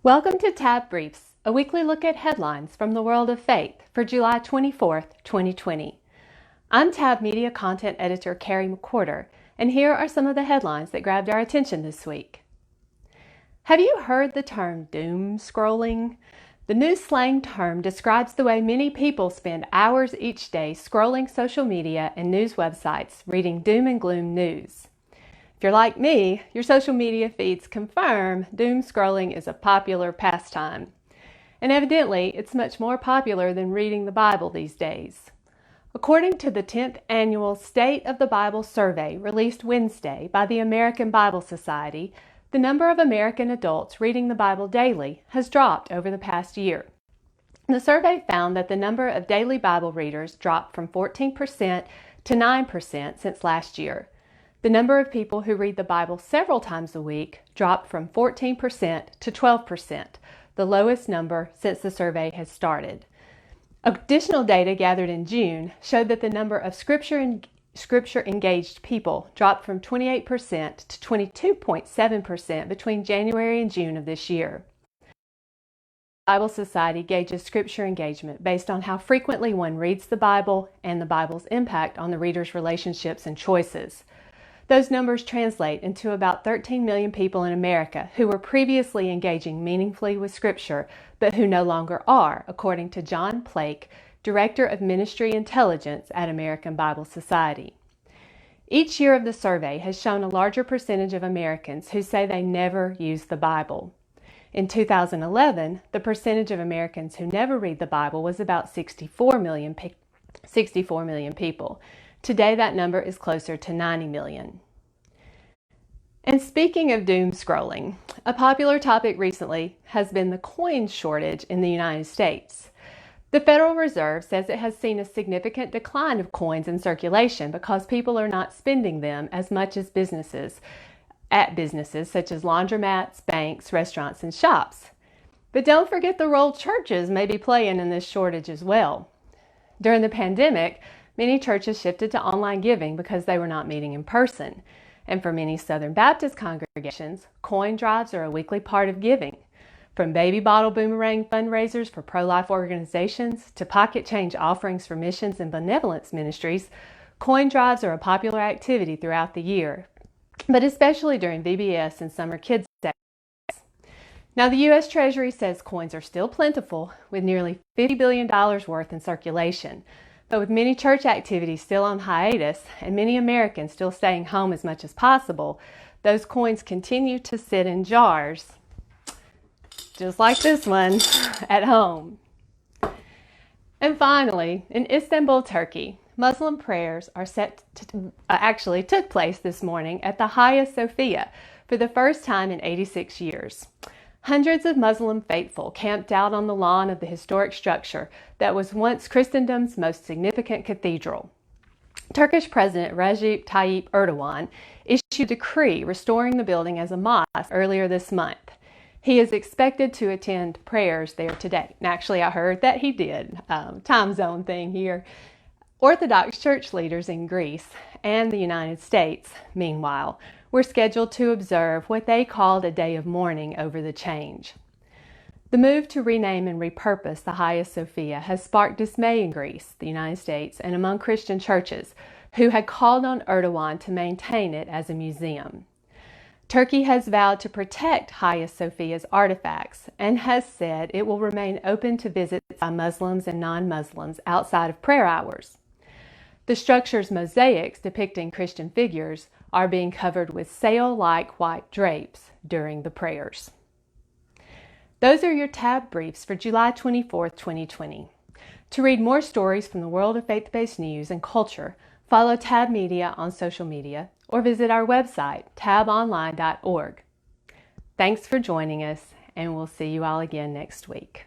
Welcome to Tab Briefs, a weekly look at headlines from the world of faith for July 24th, 2020. I'm Tab Media Content Editor Carrie McWhorter, and here are some of the headlines that grabbed our attention this week. Have you heard the term doom scrolling? The new slang term describes the way many people spend hours each day scrolling social media and news websites, reading doom and gloom news. If you're like me, your social media feeds confirm doom scrolling is a popular pastime. And evidently, it's much more popular than reading the Bible these days. According to the 10th annual State of the Bible survey released Wednesday by the American Bible Society, the number of American adults reading the Bible daily has dropped over the past year. The survey found that the number of daily Bible readers dropped from 14% to 9% since last year. The number of people who read the Bible several times a week dropped from 14% to 12%, the lowest number since the survey has started. Additional data gathered in June showed that the number of Scripture-engaged people dropped from 28% to 22.7% between January and June of this year. The Bible Society gauges Scripture engagement based on how frequently one reads the Bible and the Bible's impact on the reader's relationships and choices. Those numbers translate into about 13 million people in America who were previously engaging meaningfully with Scripture, but who no longer are, according to John Plake, Director of Ministry Intelligence at American Bible Society. Each year of the survey has shown a larger percentage of Americans who say they never use the Bible. In 2011, the percentage of Americans who never read the Bible was about 64 million people. Today, that number is closer to 90 million. And speaking of doom scrolling, a popular topic recently has been the coin shortage in the United States. The Federal Reserve says it has seen a significant decline of coins in circulation because people are not spending them as much as businesses such as laundromats, banks, restaurants, and shops. But don't forget the role churches may be playing in this shortage as well. During the pandemic, many churches shifted to online giving because they were not meeting in person. And for many Southern Baptist congregations, coin drives are a weekly part of giving. From baby bottle boomerang fundraisers for pro-life organizations to pocket change offerings for missions and benevolence ministries, coin drives are a popular activity throughout the year, but especially during VBS and summer kids' days. Now, the U.S. Treasury says coins are still plentiful, with nearly $50 billion worth in circulation. But with many church activities still on hiatus and many Americans still staying home as much as possible, those coins continue to sit in jars, just like this one, at home. And finally, in Istanbul, Turkey, Muslim prayers are took place this morning at the Hagia Sophia for the first time in 86 years. Hundreds of Muslim faithful camped out on the lawn of the historic structure that was once Christendom's most significant cathedral. Turkish President Recep Tayyip Erdogan issued a decree restoring the building as a mosque earlier this month. He is expected to attend prayers there today. And actually, I heard that he did. Time zone thing here. Orthodox church leaders in Greece and the United States, meanwhile, were scheduled to observe what they called a day of mourning over the change. The move to rename and repurpose the Hagia Sophia has sparked dismay in Greece, the United States, and among Christian churches who had called on Erdogan to maintain it as a museum. Turkey has vowed to protect Hagia Sophia's artifacts and has said it will remain open to visits by Muslims and non-Muslims outside of prayer hours. The structure's mosaics depicting Christian figures are being covered with sail-like white drapes during the prayers. Those are your Tab Briefs for July 24th, 2020. To read more stories from the world of faith-based news and culture, follow Tab Media on social media or visit our website, tabonline.org. Thanks for joining us, and we'll see you all again next week.